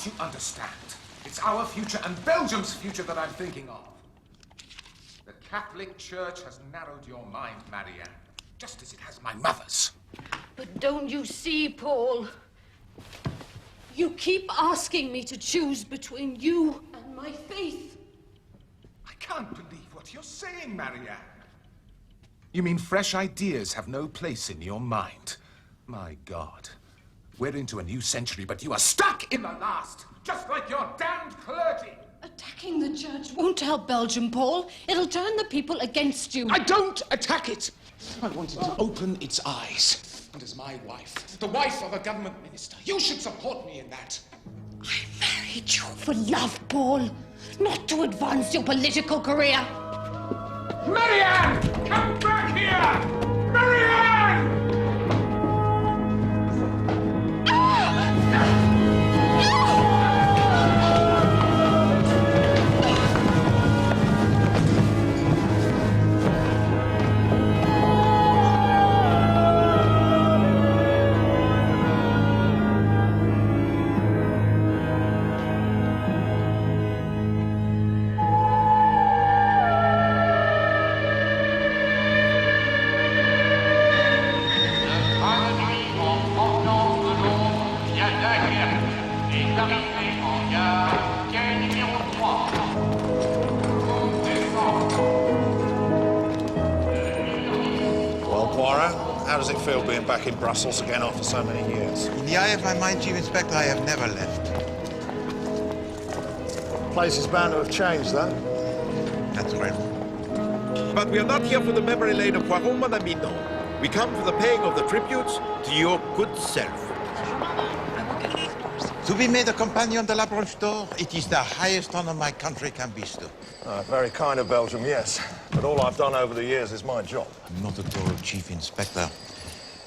you understand? It's our future and Belgium's future that I'm thinking of. The Catholic Church has narrowed your mind, Marianne, just as it has my mother's. But don't you see, Paul? You keep asking me to choose between you and my faith. I can't believe what you're saying, Marianne. You mean fresh ideas have no place in your mind? My God. We're into a new century, but you are stuck in the last, just like your damned clergy. Attacking the church won't help Belgium, Paul. It'll turn the people against you. I don't attack it. I want it to open its eyes. And as my wife, the wife of a government minister, you should support me in that. I married you for love, Paul, not to advance your political career. Marianne! Come back here! Marianne! How does it feel being back in Brussels again after so many years? In the eye of my mind, Chief Inspector, I have never left. The place is bound to have changed, though. That's right. But we are not here for the memory lane of Poirot, Madame Mignon. We come for the paying of the tributes to your good self. To be made a companion de la Branche d'Or, it is the highest honor my country can bestow. Very kind of Belgium, yes. But all I've done over the years is my job. Not at all, Chief Inspector.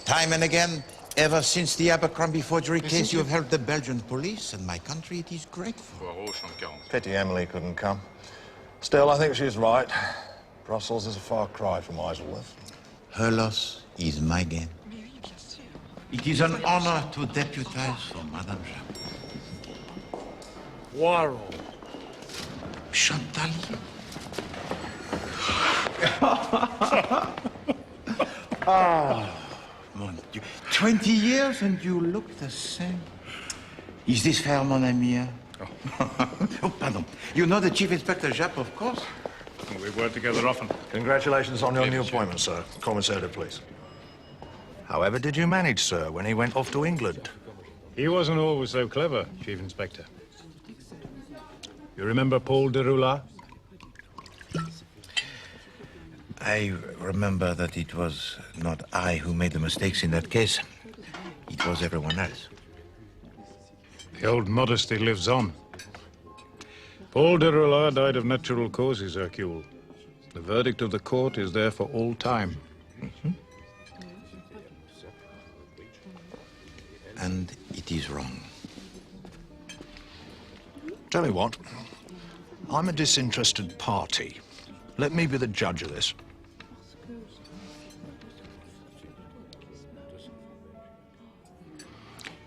Time and again, ever since the Abercrombie forgery case, you have helped the Belgian police, and my country, it is grateful. Pity Emily couldn't come. Still, I think she's right. Brussels is a far cry from Isleworth. Her loss is my gain. It is an honor to deputize for Madame Japp'le. Poirot. Chantal. Mon Dieu. 20 years and you look the same. Is this fair, mon ami? Oh, pardon. You know the Chief Inspector Japp'le, of course? We've worked together often. Congratulations on your new appointment, sir. Commissaire de police. However did you manage, sir, when he went off to England? He wasn't always so clever, Chief Inspector. You remember Paul de Roulard? I remember that it was not I who made the mistakes in that case. It was everyone else. The old modesty lives on. Paul de Roulard died of natural causes, Hercule. The verdict of the court is there for all time. Mm-hmm. And it is wrong. Tell you what, I'm a disinterested party. Let me be the judge of this.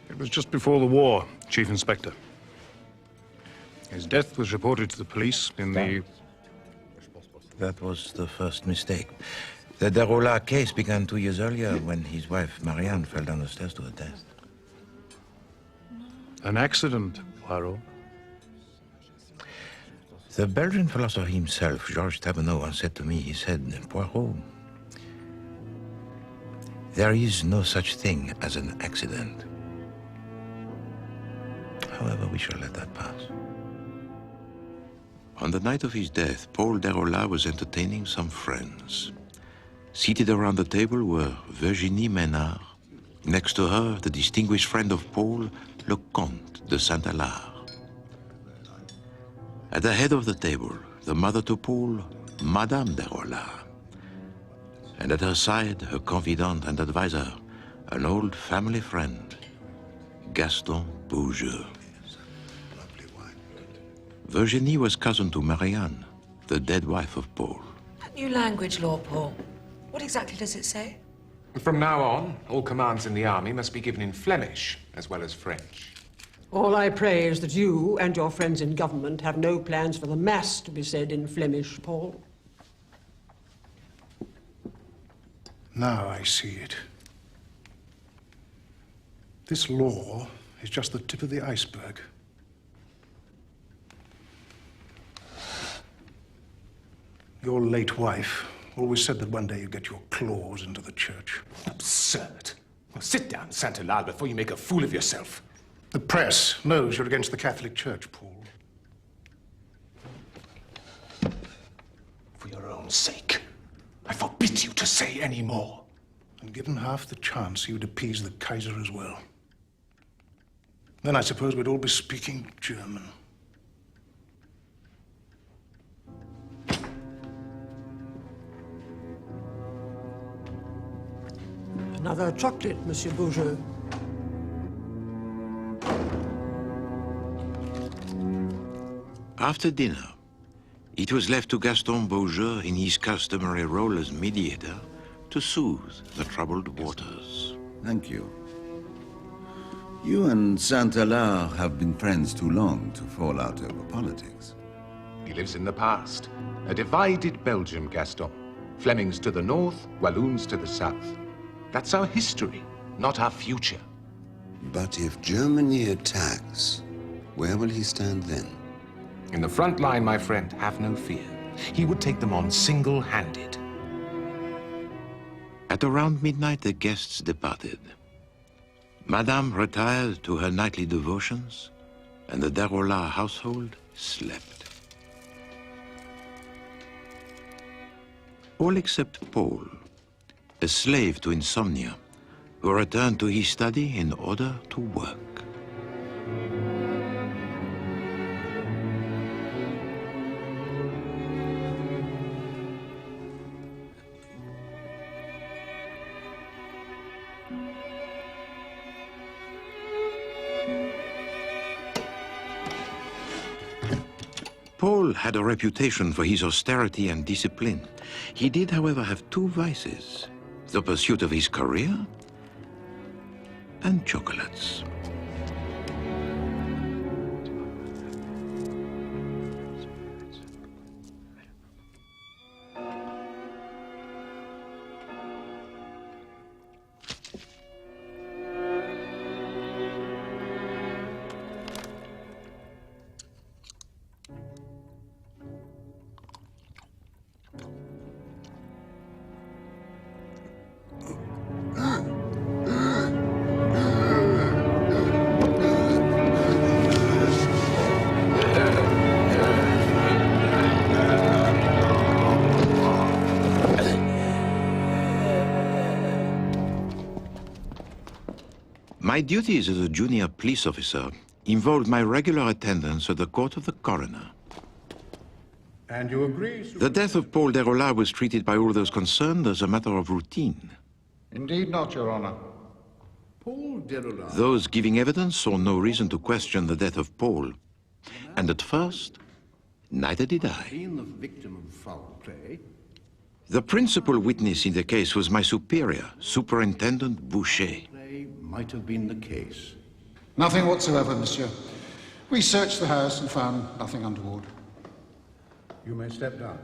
It was just before the war, Chief Inspector. His death was reported to the police in the... That was the first mistake. The de Roulard case began 2 years earlier when his wife, Marianne, fell down the stairs to her death. An accident, Poirot. The Belgian philosopher himself, Georges Taberneau, once said to me, he said, Poirot, there is no such thing as an accident. However, we shall let that pass. On the night of his death, Paul de Roulard was entertaining some friends. Seated around the table were Virginie Ménard. Next to her, the distinguished friend of Paul, le Comte de Saint-Alard. At the head of the table, the mother to Paul, Madame de Roulard. And at her side, her confidant and advisor, an old family friend, Gaston Beaujeu. Virginie was cousin to Marianne, the dead wife of Paul. That new language law, Paul. What exactly does it say? From now on, all commands in the army must be given in Flemish as well as French. All I pray is that you and your friends in government have no plans for the Mass to be said in Flemish, Paul. Now I see it. This law is just the tip of the iceberg. Your late wife always said that one day you'd get your claws into the church. Absurd. Well, sit down, Saint-Hilal, before you make a fool of yourself. The press knows you're against the Catholic Church, Paul. For your own sake, I forbid you to say any more. And given half the chance, he would appease the Kaiser as well. Then I suppose we'd all be speaking German. Another chocolate, Monsieur Beaujeu. After dinner, it was left to Gaston Beaujeu in his customary role as mediator to soothe the troubled waters. Thank you. You and Saint-Hilal have been friends too long to fall out over politics. He lives in the past. A divided Belgium, Gaston. Flemings to the north, Walloons to the south. That's our history, not our future. But if Germany attacks, where will he stand then? In the front line, my friend, have no fear. He would take them on single-handed. At around midnight, the guests departed. Madame retired to her nightly devotions, and the Derola household slept. All except Paul, a slave to insomnia, who returned to his study in order to work. Paul had a reputation for his austerity and discipline. He did, however, have two vices: the pursuit of his career and chocolates. My duties as a junior police officer involved my regular attendance at the court of the coroner. And you agree? The death of Paul Derola was treated by all those concerned as a matter of routine. Indeed not, Your Honor. Paul Derola. Those giving evidence saw no reason to question the death of Paul. And at first, neither did I. Being the victim of foul play. The principal witness in the case was my superior, Superintendent Boucher. Might have been the case. Nothing whatsoever, monsieur. We searched the house and found nothing untoward. You may step down.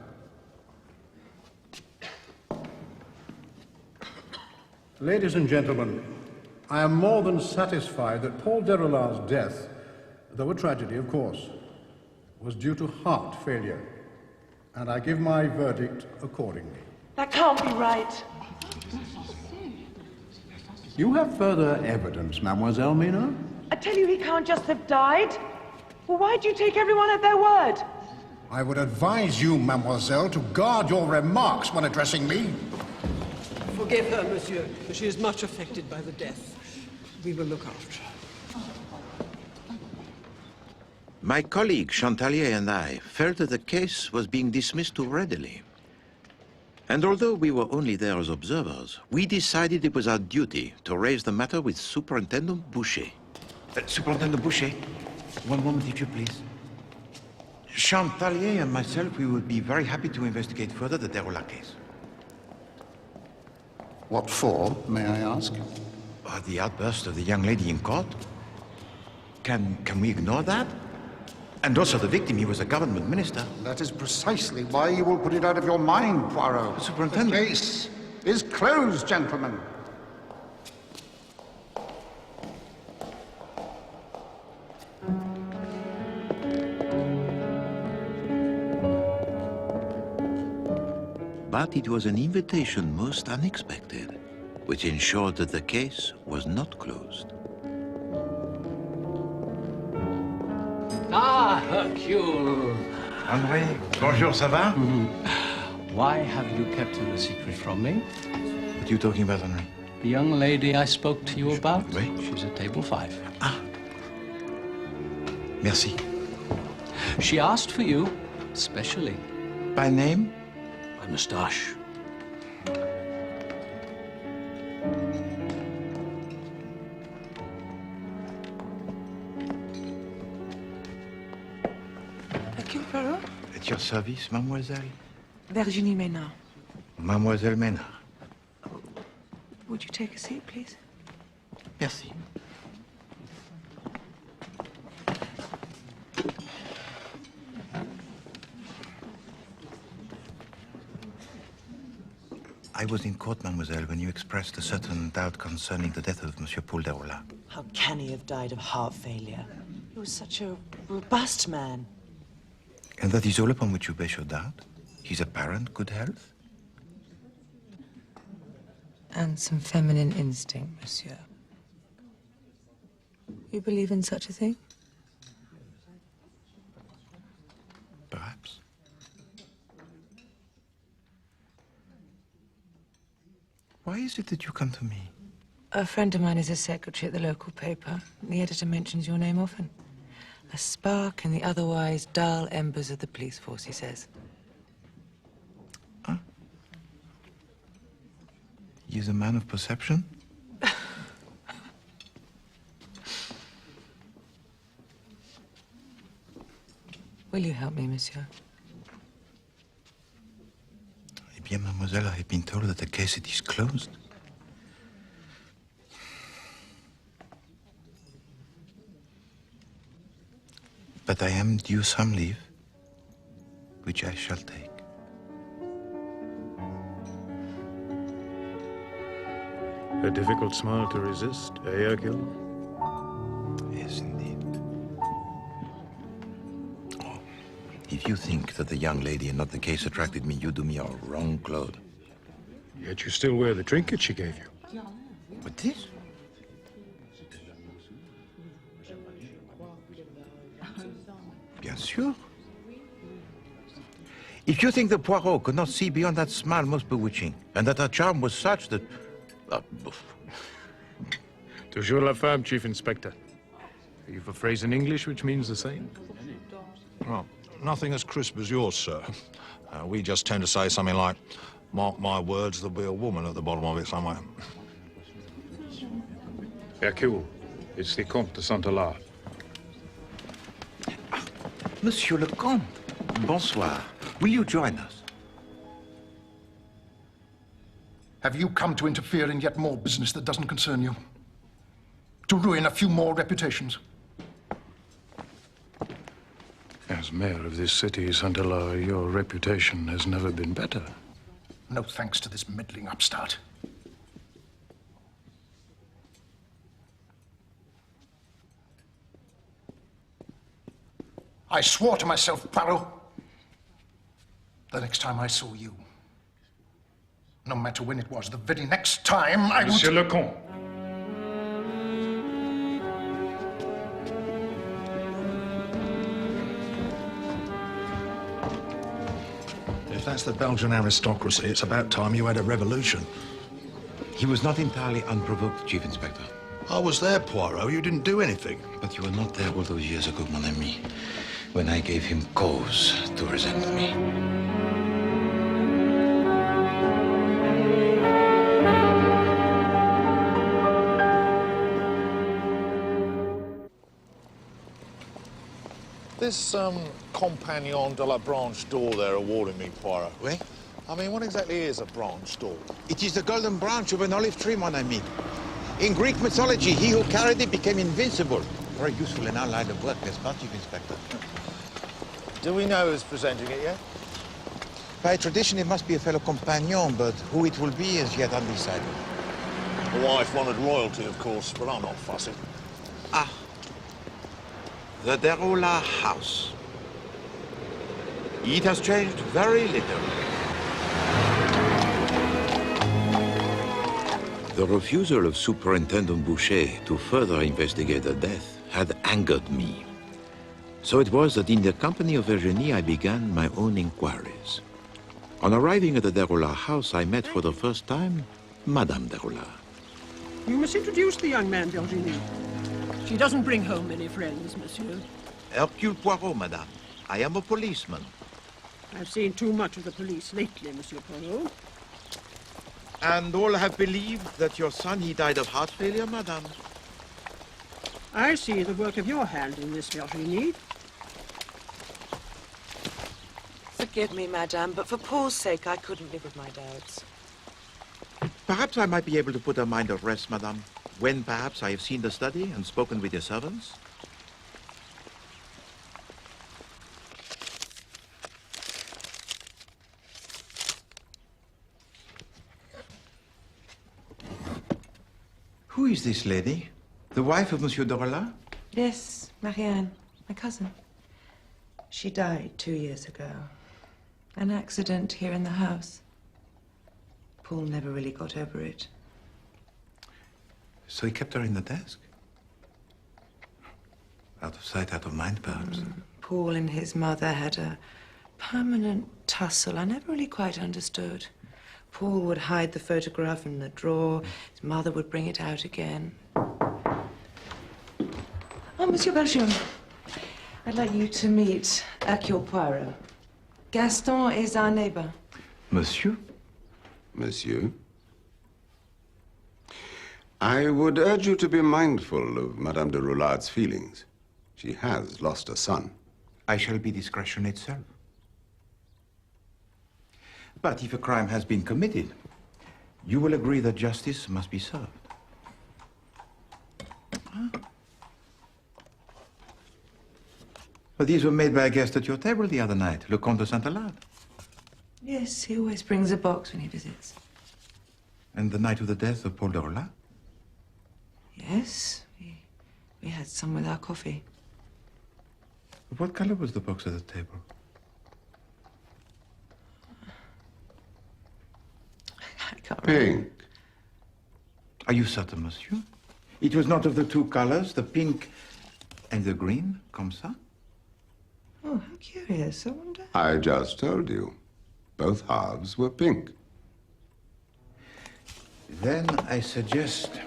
Ladies and gentlemen, I am more than satisfied that Paul Derola's death, though a tragedy, of course, was due to heart failure. And I give my verdict accordingly. That can't be right. You have further evidence, Mademoiselle Mina? I tell you, he can't just have died. Well, why do you take everyone at their word? I would advise you, Mademoiselle, to guard your remarks when addressing me. Forgive her, monsieur. She is much affected by the death. We will look after her. My colleague Chantalier and I felt that the case was being dismissed too readily. And although we were only there as observers, we decided it was our duty to raise the matter with Superintendent Boucher. Superintendent Boucher, one moment, if you please. Chantalier and myself, we would be very happy to investigate further the Derola case. What for, may I ask? The outburst of the young lady in court. Can we ignore that? And also the victim, he was a government minister. That is precisely why you will put it out of your mind, Poirot. Superintendent. The case is closed, gentlemen. But it was an invitation most unexpected, which ensured that the case was not closed. Ah, Hercule! André, bonjour, ça va? Why have you kept the secret from me? What are you talking about, André? The young lady I spoke to you about? Oui. She's at table 5. Ah. Merci. She asked for you, especially. By name? By moustache. Hercule Poirot? At your service, mademoiselle? Virginie Maynard. Mademoiselle Maynard. Would you take a seat, please? Merci. I was in court, mademoiselle, when you expressed a certain doubt concerning the death of Monsieur Paul Derola. How can he have died of heart failure? He was such a robust man. And that is all upon which you base your doubt? His apparent good health? And some feminine instinct, monsieur. You believe in such a thing? Perhaps. Why is it that you come to me? A friend of mine is a secretary at the local paper. The editor mentions your name often. A spark in the otherwise dull embers of the police force, he says. Huh? He is a man of perception? Will you help me, monsieur? Eh bien, mademoiselle, I have been told that the case is closed. But I am due some leave, which I shall take. A difficult smile to resist, eh, Hercule? Yes, indeed. Oh, if you think that the young lady and not the case attracted me, you do me all wrong, Claude. Yet you still wear the trinket she gave you. What, this? Bien sûr. If you think that Poirot could not see beyond that smile most bewitching, and that her charm was such that... Toujours la femme, Chief Inspector. You've a phrase in English which means the same. Well, nothing as crisp as yours, sir. We just tend to say something like, mark my words, there'll be a woman at the bottom of it somewhere. Hercule, it's the Comte de Saint-Hilaire. Monsieur le Comte, bonsoir. Will you join us? Have you come to interfere in yet more business that doesn't concern you? To ruin a few more reputations? As mayor of this city, Saint-Hilaire, your reputation has never been better. No thanks to this meddling upstart. I swore to myself, Poirot, the next time I saw you, no matter when it was, the very next time I would... Monsieur le Comte. If that's the Belgian aristocracy, it's about time you had a revolution. He was not entirely unprovoked, Chief Inspector. I was there, Poirot. You didn't do anything. But you were not there all those years ago, mon ami, when I gave him cause to resent me. This, compagnon de la branche d'or they're awarding me, Poirot. Oui? I mean, what exactly is a branche d'or? It is the golden branch of an olive tree, mon ami. In Greek mythology, he who carried it became invincible. Very useful in our line of work, yes, not Chief Inspector? Do we know who's presenting it yet? By tradition, it must be a fellow companion, but who it will be is yet undecided. The wife wanted royalty, of course, but I'm not fussy. Ah, the Derola house. It has changed very little. The refusal of Superintendent Boucher to further investigate the death had angered me. So it was that in the company of Virginie I began my own inquiries. On arriving at the Derola house, I met for the first time Madame Derola. You must introduce the young man, Virginie. She doesn't bring home many friends, monsieur. Hercule Poirot, madame. I am a policeman. I've seen too much of the police lately, Monsieur Poirot. And all have believed that your son, he died of heart failure, madame. I see the work of your hand in this, Virginie. Forgive me, madame, but for Paul's sake, I couldn't live with my doubts. Perhaps I might be able to put her mind at rest, madame, when perhaps I have seen the study and spoken with your servants. Who is this lady? The wife of Monsieur Derola? Yes, Marianne, my cousin. She died 2 years ago. An accident here in the house. Paul never really got over it. So he kept her in the desk? Out of sight, out of mind, perhaps. Paul and his mother had a permanent tussle I never really quite understood. Paul would hide the photograph in the drawer. His mother would bring it out again. Oh, Monsieur Belgium, I'd like you to meet Hercule Poirot. Gaston is our neighbor. Monsieur? Monsieur? I would urge you to be mindful of Madame de Roulard's feelings. She has lost a son. I shall be discretion itself. But if a crime has been committed, you will agree that justice must be served. Huh? Well, these were made by a guest at your table the other night, Le Comte de Saint-Alard. Yes, he always brings a box when he visits. And the night of the death of Paul Derola? Yes, we had some with our coffee. What color was the box at the table? I can't remember. Pink. Are you certain, monsieur? It was not of the two colors, the pink and the green, comme ça? Oh, how curious. I wonder. I just told you. Both halves were pink. Then I suggest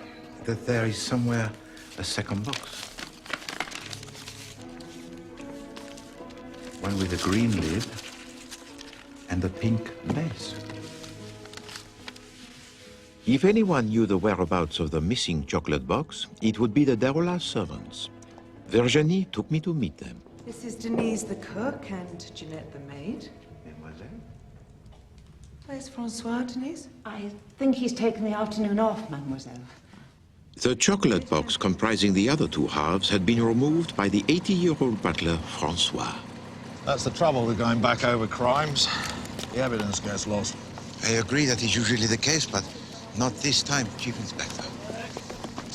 that there is somewhere a second box. One with a green lid and a pink base. If anyone knew the whereabouts of the missing chocolate box, it would be the Derola servants. Virginie took me to meet them. This is Denise the cook and Jeanette the maid. Mademoiselle? Where's Francois, Denise? I think he's taken the afternoon off, mademoiselle. The chocolate box comprising the other two halves had been removed by the 80-year-old butler, Francois. That's the trouble with going back over crimes. The evidence gets lost. I agree that is usually the case, but not this time, Chief Inspector.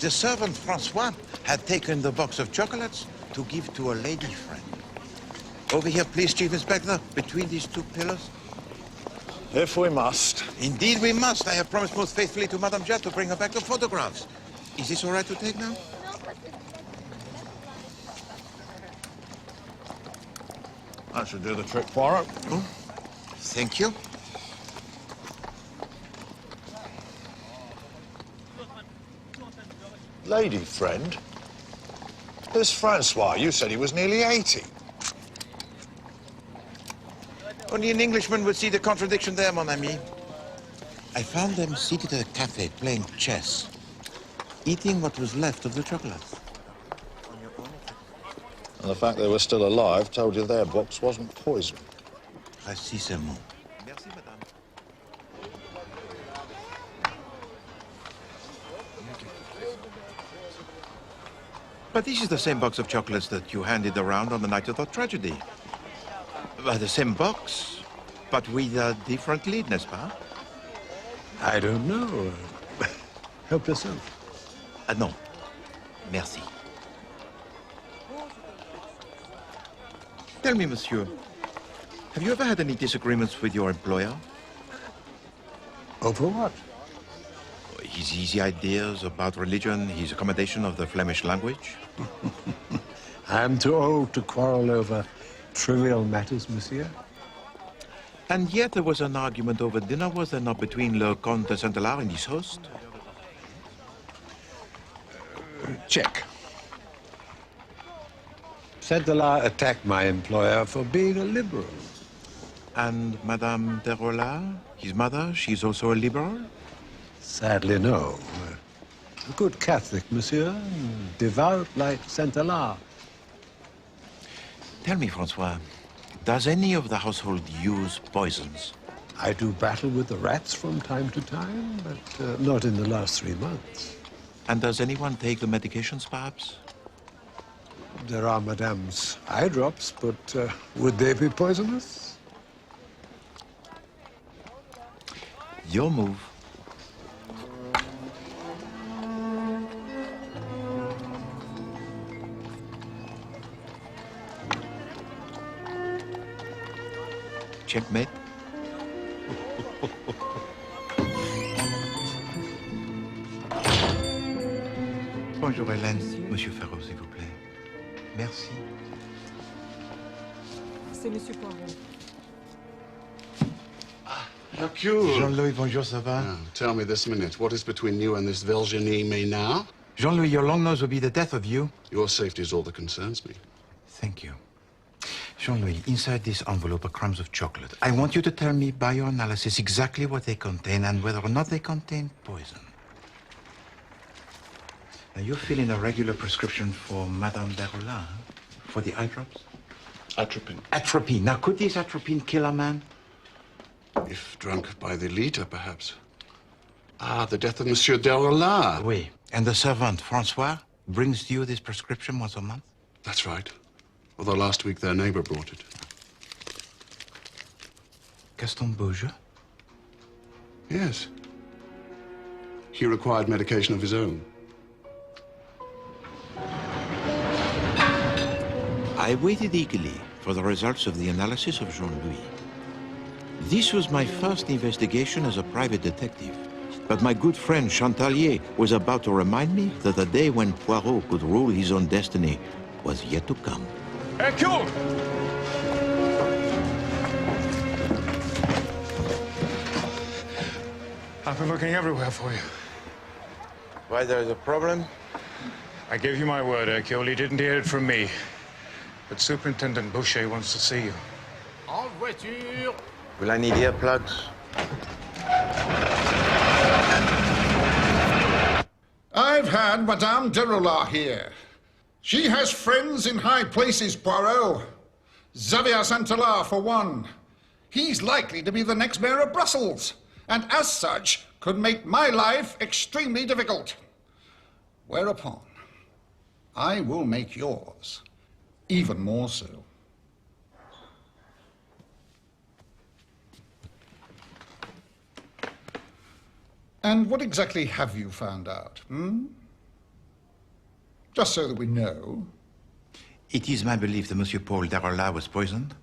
The servant, Francois, had taken the box of chocolates to give to a lady friend. Over here, please, Chief Inspector, between these two pillars. If we must. Indeed we must. I have promised most faithfully to Madame Japp to bring her back the photographs. Is this all right to take now? That should do the trick, Poirot. Oh, thank you. Lady friend? This Francois, you said he was nearly 80. Only an Englishman would see the contradiction there, mon ami. I found them seated at a cafe playing chess, eating what was left of the chocolates. And the fact they were still alive told you their box wasn't poisoned. Précisément. Merci, madame. But this is the same box of chocolates that you handed around on the night of the tragedy. Well, the same box, but with a different lid, n'est-ce pas? I don't know. Help yourself. Non. Merci. Tell me, monsieur, have you ever had any disagreements with your employer? Over what? His easy ideas about religion, his accommodation of the Flemish language? I'm too old to quarrel over trivial matters, monsieur. And yet there was an argument over dinner, was there not, between Le Comte de Saint-Hilaire and his host? Check. Saint-Hilaire attacked my employer for being a liberal. And Madame de Rolla, his mother, she's also a liberal? Sadly, no. A good Catholic, monsieur. Devout like Saint-Hilaire. Tell me, Francois, does any of the household use poisons? I do battle with the rats from time to time, but not in the last 3 months. And does anyone take the medications, perhaps? There are Madame's eye drops, but would they be poisonous? Your move. Checkmate. Bonjour, Hélène. Monsieur Ferraud, s'il vous plaît. Merci. C'est Monsieur Poirot. Hercule. Jean-Louis, bonjour, ça va? Now, tell me this minute, what is between you and this Virginie now? Jean-Louis, your long nose will be the death of you. Your safety is all that concerns me. Thank you. Jean-Louis, inside this envelope are crumbs of chocolate. I want you to tell me by your analysis exactly what they contain and whether or not they contain poison. Now, you're filling a regular prescription for Madame de Rolla, huh? For the eye drops? Atropine. Atropine. Now, could this atropine kill a man? If drunk by the liter, perhaps. Ah, the death of Monsieur de Rolla. Oui. And the servant, Francois, brings you this prescription once a month? That's right. Although last week their neighbor brought it. Gaston Beaujeu? Yes. He required medication of his own. I waited eagerly for the results of the analysis of Jean-Louis. This was my first investigation as a private detective. But my good friend Chantalier was about to remind me that the day when Poirot could rule his own destiny was yet to come. Hercule! I've been looking everywhere for you. Why, there's a problem? I gave you my word, Hercule. You didn't hear it from me. But Superintendent Boucher wants to see you. En voiture! Will I need earplugs? I've had Madame de Rolla here. She has friends in high places, Poirot. Xavier Saint-Hilaire, for one. He's likely to be the next mayor of Brussels, and as such, could make my life extremely difficult. Whereupon, I will make yours even more so. And what exactly have you found out, Just so that we know. It is my belief that Monsieur Paul de Rolla was poisoned.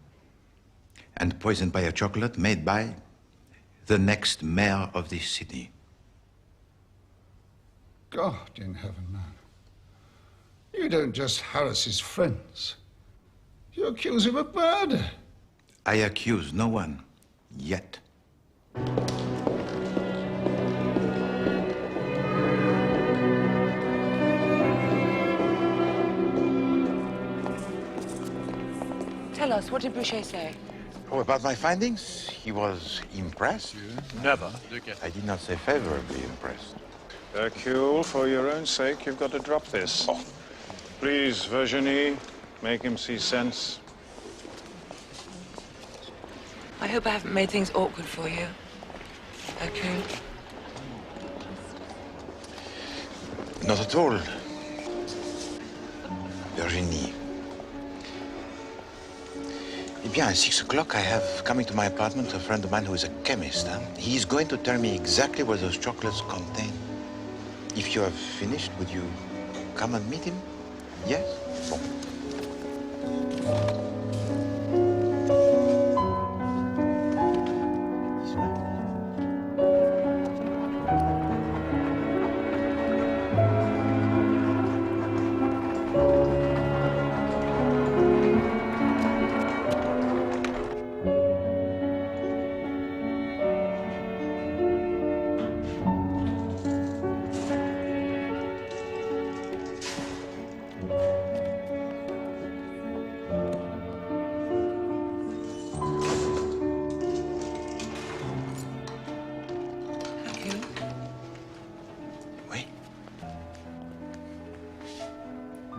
And poisoned by a chocolate made by the next mayor of this city. God in heaven, man. You don't just harass his friends. You accuse him of murder. I accuse no one, yet. Tell us, what did Boucher say? Oh, about my findings? He was impressed. Never. I did not say favorably impressed. Hercule, for your own sake, you've got to drop this. Oh. Please, Virginie, make him see sense. I hope I haven't made things awkward for you. Okay. Not at all. Virginie. Eh bien, at 6 o'clock, I have coming to my apartment a friend of mine who is a chemist. He's going to tell me exactly what those chocolates contain. If you have finished, would you come and meet him? Yes? Bon.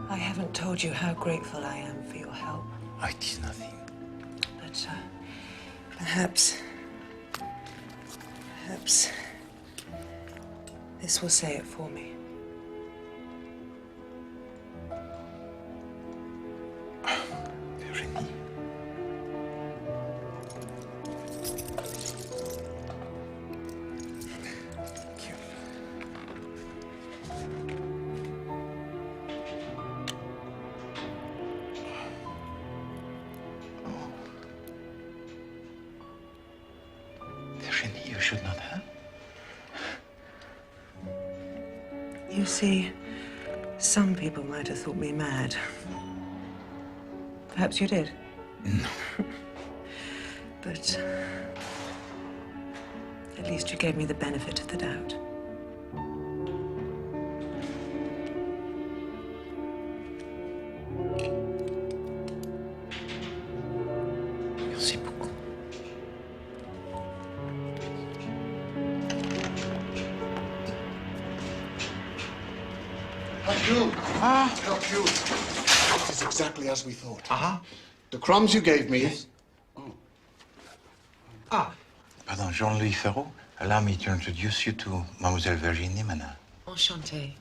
I haven't told you how grateful I am for your help. Oh, it is nothing. But perhaps this will say it for me. Virginie. Virginie, you should not have. You see, some people might have thought me mad. Perhaps you did. No. But at least you gave me the benefit of the doubt. Merci beaucoup. Hercule! Hercule! It is exactly as we thought. The crumbs you gave me... Yes. Pardon, Jean-Louis Ferraud, allow me to introduce you to Mademoiselle Virginie Manin. Enchantée.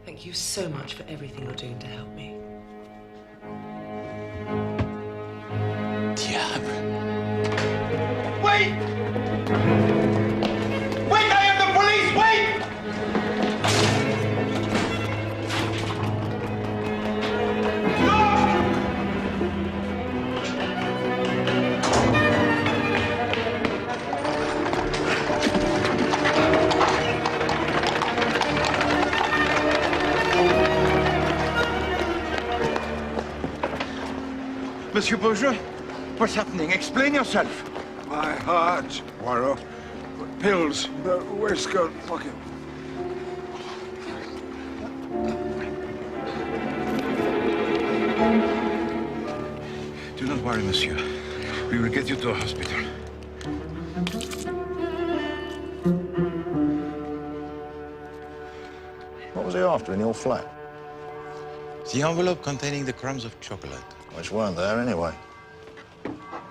Thank you so much for everything you're doing to help me. Diable. Wait! Wait, I am the police! Wait! Monsieur Poirot, what's happening? Explain yourself. My heart, Poirot. Pills, the waistcoat pocket. Do not worry, monsieur. We will get you to a hospital. What was he after in your flat? The envelope containing the crumbs of chocolate. Which weren't there anyway.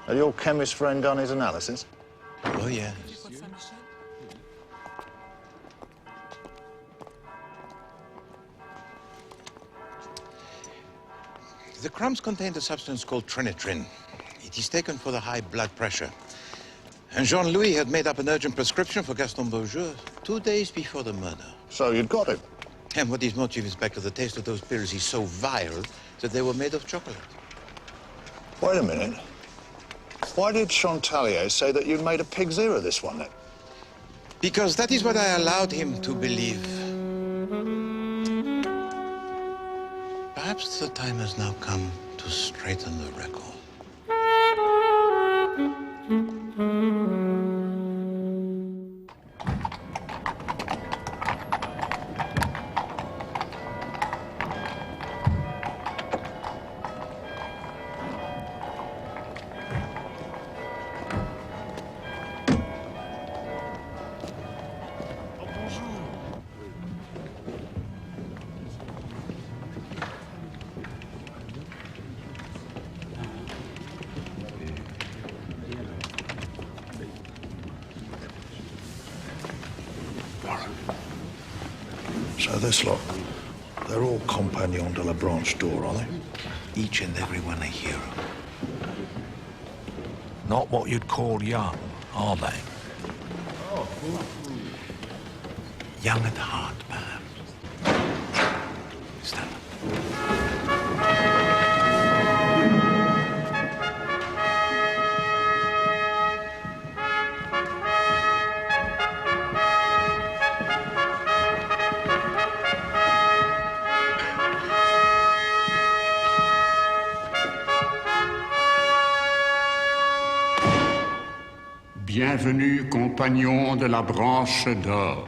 Had your chemist friend done his analysis? Oh, yes. The crumbs contained a substance called trinitrin. It is taken for the high blood pressure. And Jean-Louis had made up an urgent prescription for Gaston Beaujeu 2 days before the murder. So you'd got him? And what is more, Chief Inspector, the taste of those pills is so vile that they were made of chocolate. Wait a minute. Why did Chantalier say that you'd made a pig's ear of this one, then? Because that is what I allowed him to believe. Perhaps the time has now come to straighten the record. So this lot, They're all compagnons de la branche d'or, are they? Each and every one a hero. Not what you'd call young, are they? Young at heart, perhaps. Stand up. Bienvenue, compagnons de la branche d'or.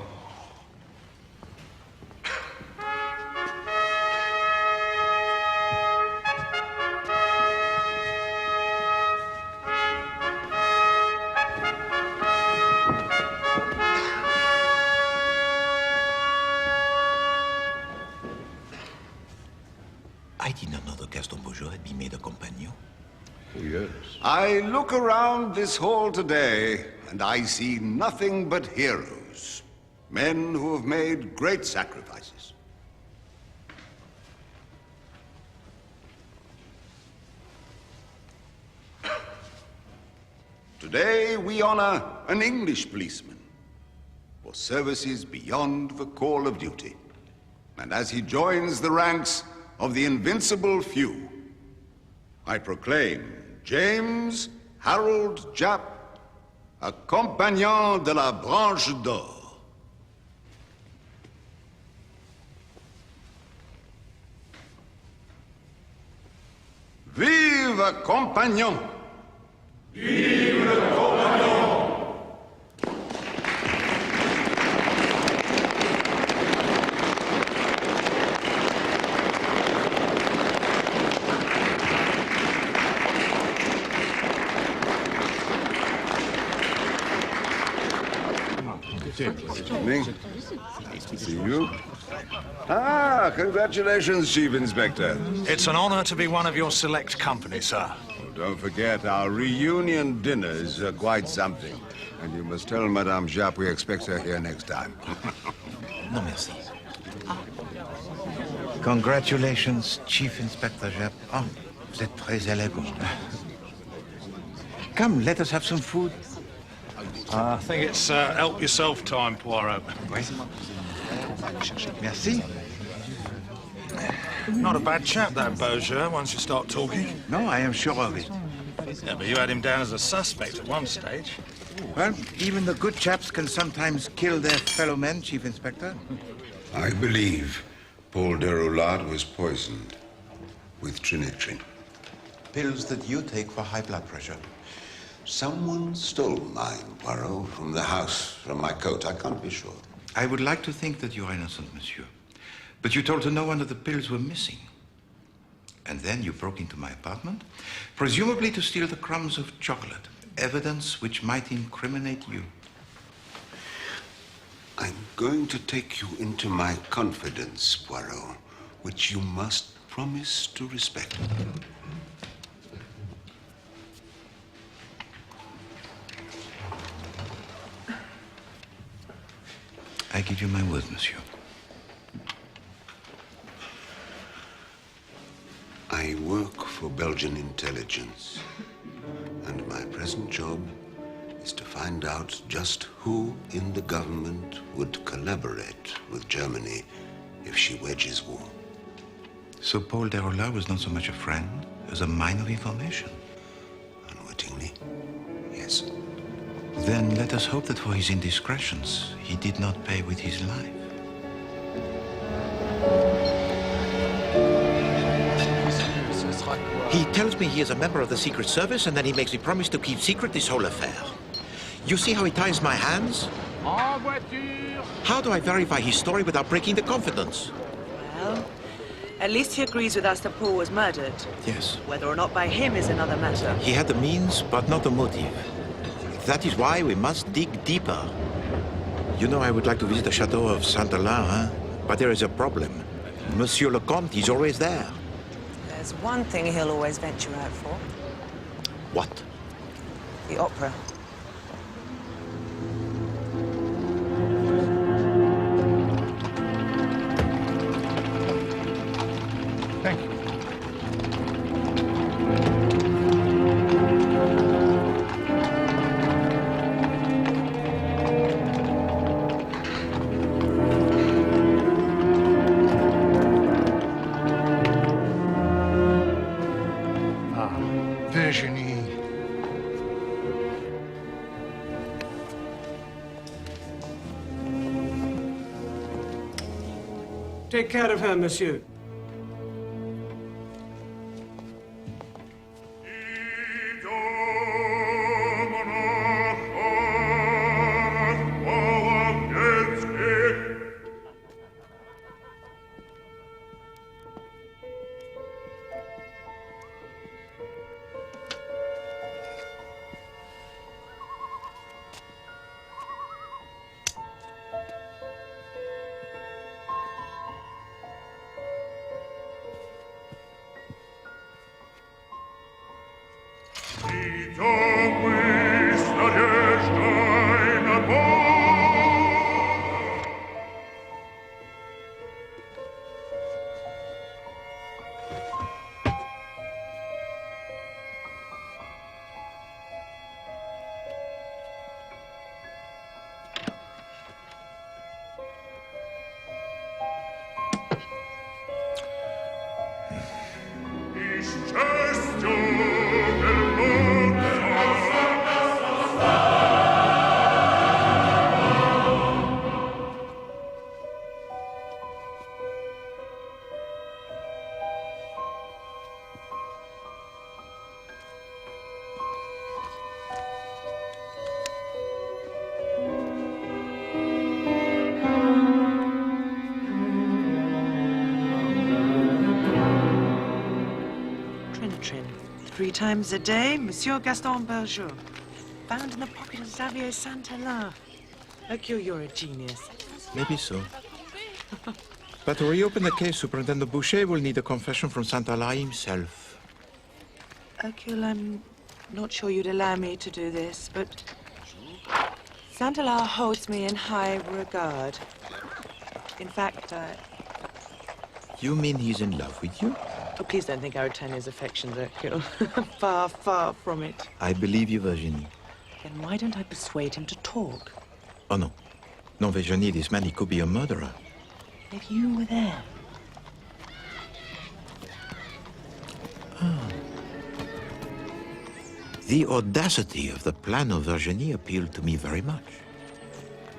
I did not know that Gaston Beaujeu had been made a compagnon. Oh, yes. I look around this hall today, and I see nothing but heroes. Men who have made great sacrifices. Today, we honor an English policeman for services beyond the call of duty. And as he joins the ranks of the invincible few, I proclaim James Harold Japp, a compagnon de la branche d'or. Vive le compagnon! Vive le compagnon! Evening. Nice to see you. Ah, congratulations, Chief Inspector. It's an honor to be one of your select company, sir. Oh, don't forget, our reunion dinners are quite something. And you must tell Madame Japp we expect her here next time. No, merci. Congratulations, Chief Inspector Japp. Oh, vous êtes très élégant. Come, let us have some food. I think it's help yourself time, Poirot. Merci. Not a bad chap, that Beaujeu, once you start talking. No, I am sure of it. Yeah, but you had him down as a suspect at one stage. Well, even the good chaps can sometimes kill their fellow men, Chief Inspector. I believe Paul de Roulard was poisoned with trinitrin. Pills that you take for high blood pressure. Someone stole mine, Poirot, from the house, from my coat. I can't be sure. I would like to think that you are innocent, monsieur. But you told no one that the pills were missing. And then you broke into my apartment, presumably to steal the crumbs of chocolate, evidence which might incriminate you. I'm going to take you into my confidence, Poirot, which you must promise to respect. I give you my word, monsieur. I work for Belgian intelligence, and my present job is to find out just who in the government would collaborate with Germany if she wages war. So Paul de Roulard was not so much a friend as a mine of information? Unwittingly, yes. Then let us hope that for his indiscretions, he did not pay with his life. He tells me he is a member of the Secret Service, and then he makes me promise to keep secret this whole affair. You see how he ties my hands? How do I verify his story without breaking the confidence? Well, at least he agrees with us that Paul was murdered. Yes. Whether or not by him is another matter. He had the means, but not the motive. That is why we must dig deeper. You know, I would like to visit the chateau of Saint-Alain, huh? But there is a problem. Monsieur le Comte is always there. There's one thing he'll always venture out for. What? The opera. Take care of her, monsieur. Three times a day, Monsieur Gaston Berger. Found in the pocket of Xavier Saint-Hilaire. Hercule, you're a genius. Maybe so. But to reopen the case, Superintendent Boucher will need a confession from Saint-Hilaire himself. Hercule, I'm not sure you'd allow me to do this, but Saint-Hilaire holds me in high regard. In fact, You mean he's in love with you? Oh, please don't think I return his affections, Hercule. Far, far from it. I believe you, Virginie. Then why don't I persuade him to talk? Oh, no. No, Virginie, this man, he could be a murderer. If you were there. Oh. The audacity of the plan of Virginie appealed to me very much.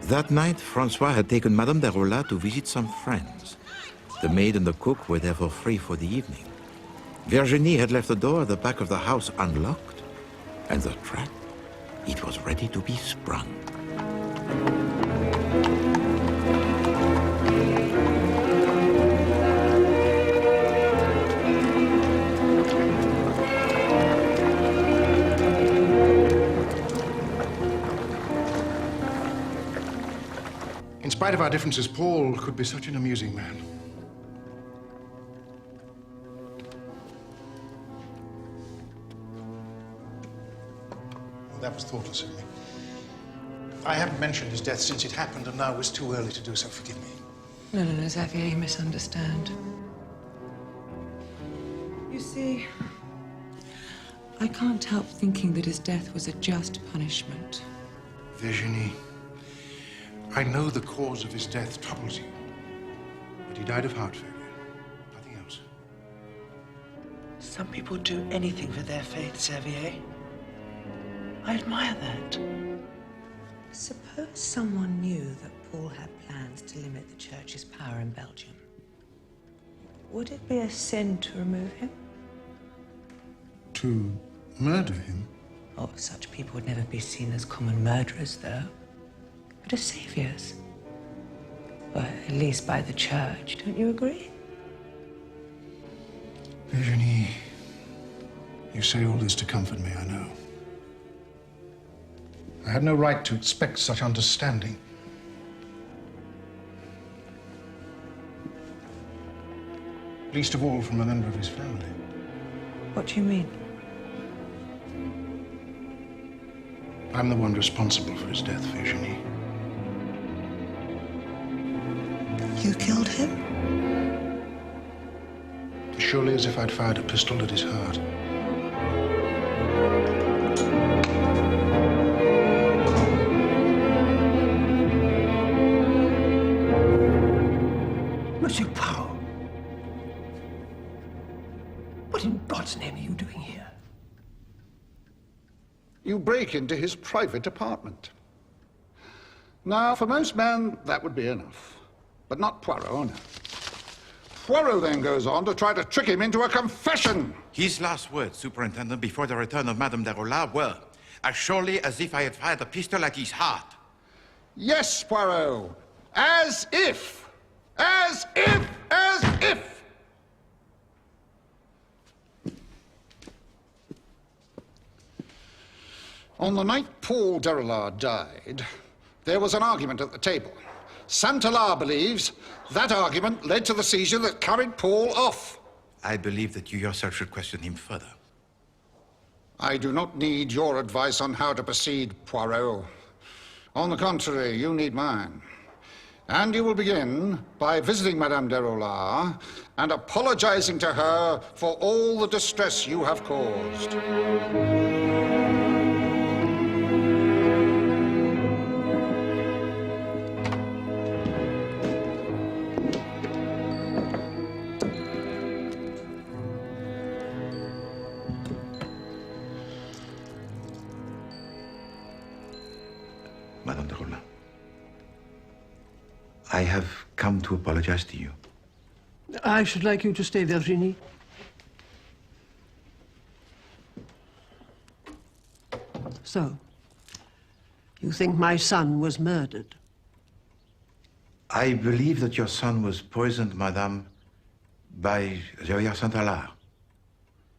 That night, Francois had taken Madame Derola to visit some friends. The maid and the cook were therefore free for the evening. Virginie had left the door at the back of the house unlocked, and the trap, it was ready to be sprung. In spite of our differences, Paul could be such an amusing man. That was thoughtless of me. I haven't mentioned his death since it happened, and now it was too early to do so. Forgive me. No, Xavier, you misunderstand. You see, I can't help thinking that his death was a just punishment. Virginie, I know the cause of his death troubles you, but he died of heart failure. Nothing else. Some people do anything for their faith, Xavier. I admire that. Suppose someone knew that Paul had plans to limit the church's power in Belgium. Would it be a sin to remove him? To murder him? Oh, such people would never be seen as common murderers, though, but as saviors. Well, at least by the church, don't you agree? Virginie, you say all this to comfort me, I know. I had no right to expect such understanding. Least of all from a member of his family. What do you mean? I'm the one responsible for his death, Virginie. You killed him? As surely as if I'd fired a pistol at his heart. Monsieur Poirot, what in God's name are you doing here? You break into his private apartment. Now, for most men, that would be enough. But not Poirot, no. Poirot then goes on to try to trick him into a confession. His last words, Superintendent, before the return of Madame de Rolla were, as surely as if I had fired a pistol at his heart. Yes, Poirot. As if. As if. As if. On the night Paul Derrillard died, there was an argument at the table. Santalar believes that argument led to the seizure that carried Paul off. I believe that you yourself should question him further. I do not need your advice on how to proceed, Poirot. On the contrary, you need mine. And you will begin by visiting Madame de Rolla and apologizing to her for all the distress you have caused. Madame de Rolla, I have come to apologize to you. I should like you to stay, Virginie. So, you think my son was murdered? I believe that your son was poisoned, Madame, by Javier Santalar.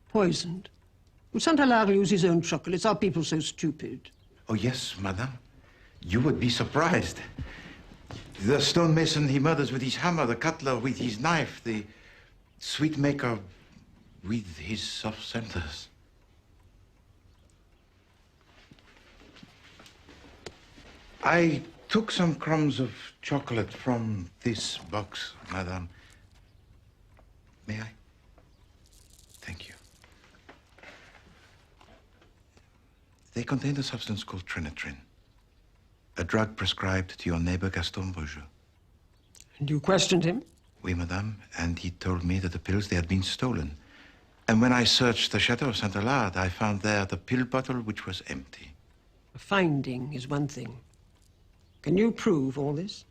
Poisoned? Would Santalar use his own chocolates? Are people so stupid? Oh, yes, Madame. You would be surprised. The stonemason he murders with his hammer, the cutler with his knife, the sweet maker with his soft centers. I took some crumbs of chocolate from this box, Madame. May I? Thank you. They contain a substance called trinitrin, a drug prescribed to your neighbor Gaston Beaujeu. And you questioned him? Oui, Madame, and he told me that the pills, they had been stolen. And when I searched the chateau of Saint-Alard, I found there the pill bottle which was empty. A finding is one thing. Can you prove all this?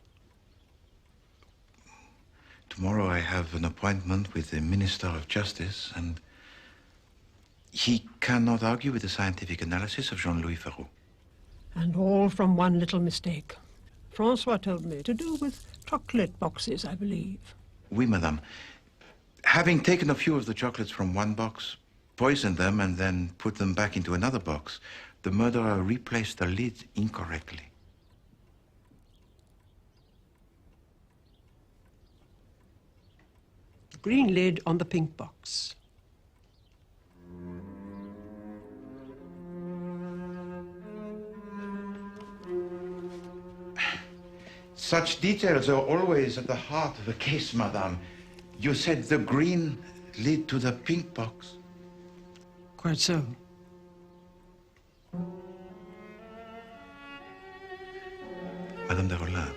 Tomorrow I have an appointment with the Minister of Justice, and he cannot argue with the scientific analysis of Jean-Louis Ferraud. And all from one little mistake. Francois told me to do with chocolate boxes, I believe. Oui, Madame. Having taken a few of the chocolates from one box, poisoned them, and then put them back into another box, the murderer replaced the lid incorrectly. The green lid on the pink box. Such details are always at the heart of a case, Madame. You said the green lid to the pink box. Quite so. Madame de Rolla,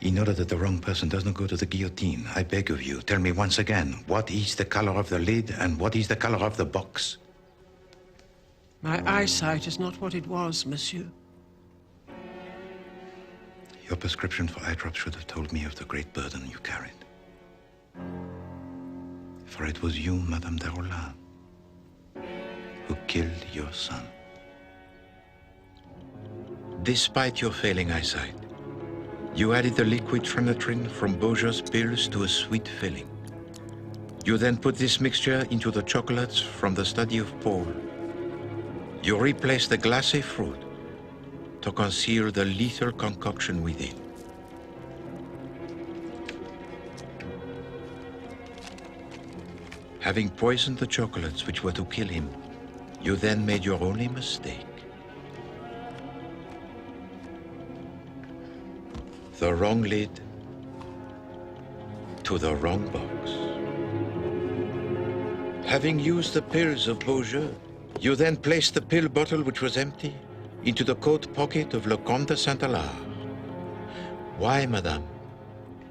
in order that the wrong person does not go to the guillotine, I beg of you, tell me once again, what is the color of the lid and what is the color of the box? My eyesight is not what it was, monsieur. Your prescription for eye drops should have told me of the great burden you carried. For it was you, Madame de Rolla, who killed your son. Despite your failing eyesight, you added the liquid trinitrin from Beaujeu's pills to a sweet filling. You then put this mixture into the chocolates from the study of Paul. You replaced the glassy fruit to conceal the lethal concoction within. Having poisoned the chocolates which were to kill him, you then made your only mistake. The wrong lid to the wrong box. Having used the pills of Beaujeu, you then placed the pill bottle which was empty into the coat pocket of Le Comte de Saint-Alard. Why, Madame?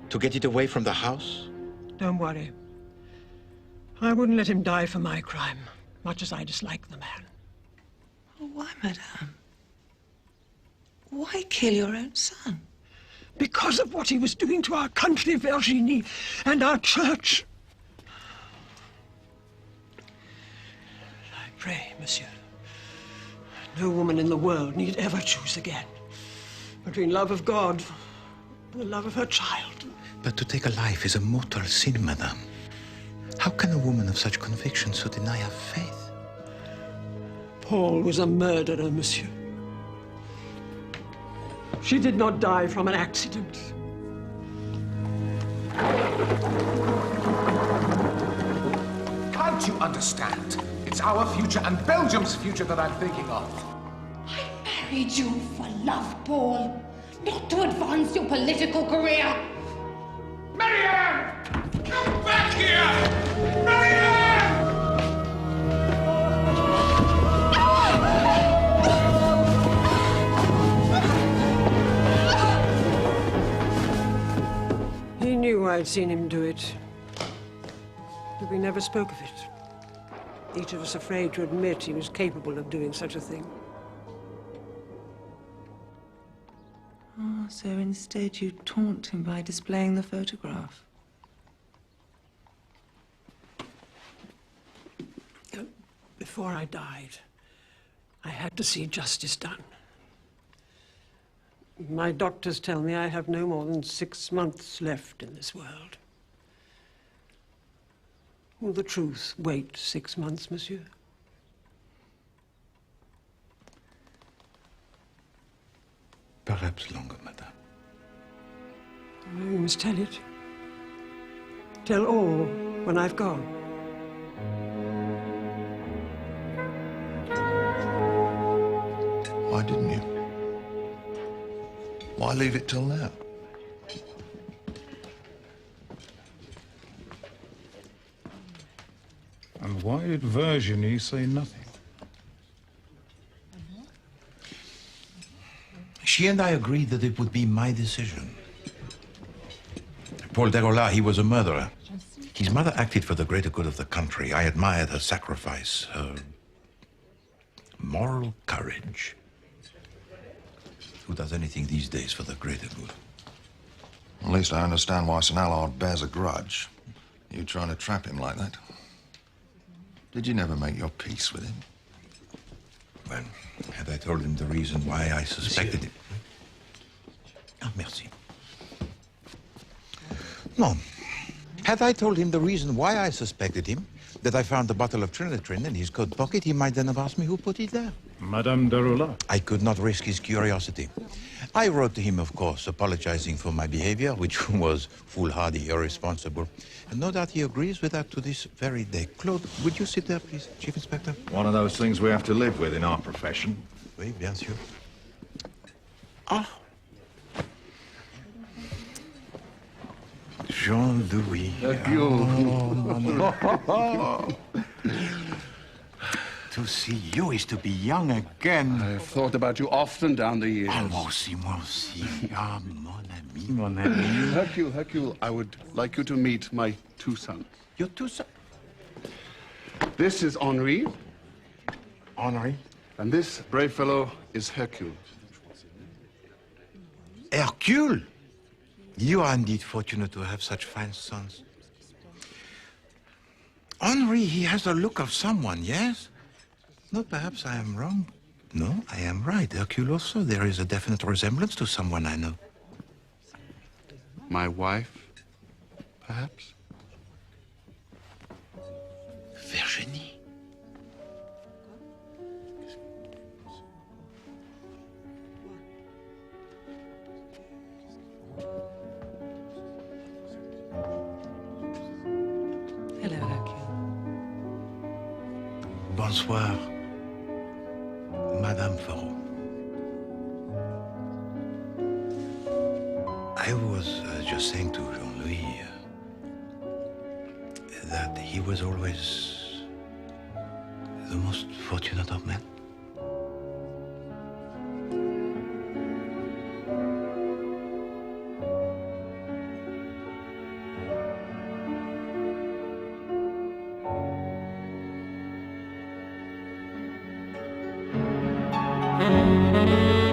To get it away from the house? Don't worry. I wouldn't let him die for my crime, much as I dislike the man. Why, madame? Why kill your own son? Because of what he was doing to our country, Virginie, and our church. I pray, monsieur, no woman in the world need ever choose again between love of God and the love of her child. But to take a life is a mortal sin, madame. How can a woman of such conviction so deny her faith? Paul was a murderer, monsieur. She did not die from an accident. Can't you understand? It's our future and Belgium's future that I'm thinking of. I married you for love, Paul, not to advance your political career. Marianne! Come back here! Marianne! He knew I'd seen him do it, but we never spoke of it. Each of us afraid to admit he was capable of doing such a thing. Oh, so instead you taunt him by displaying the photograph. Before I died, I had to see justice done. My doctors tell me I have no more than 6 months left in this world. Will the truth wait 6 months, monsieur? Perhaps longer, madame. You must tell it. Tell all when I've gone. Why didn't you? Why leave it till now? And why did Virginie say nothing? She and I agreed that it would be my decision. Paul Derola, he was a murderer. His mother acted for the greater good of the country. I admired her sacrifice, her moral courage. Who does anything these days for the greater good? At least I understand why St. Allard bears a grudge. You trying to trap him like that? Did you never make your peace with him? Well, had I told him the reason why I suspected him? Ah, merci. No. Had I told him the reason why I suspected him, that I found the bottle of trinitrin in his coat pocket, he might then have asked me who put it there. Madame Derola. I could not risk his curiosity. I wrote to him, of course, apologizing for my behavior, which was foolhardy, irresponsible. And no doubt he agrees with that to this very day. Claude, would you sit there, please, Chief Inspector? One of those things we have to live with in our profession. Oui, bien sûr. Ah. Jean-Louis. To see you is to be young again. I've thought about you often down the years. Ah, moi aussi. Ah, mon ami. Mon ami. Hercule, I would like you to meet my 2 sons. Your 2 sons? This is Henri. Henri? And this brave fellow is Hercule. Hercule? You are indeed fortunate to have such fine sons. Henri, he has the look of someone, yes? No, perhaps I am wrong. No, I am right. Hercule also. There is a definite resemblance to someone I know. My wife, perhaps? Virginie. Hello, Hercule. Bonsoir, Madame Poirot. I was just saying to Jean-Louis that he was always the most fortunate of men. Mm-hmm.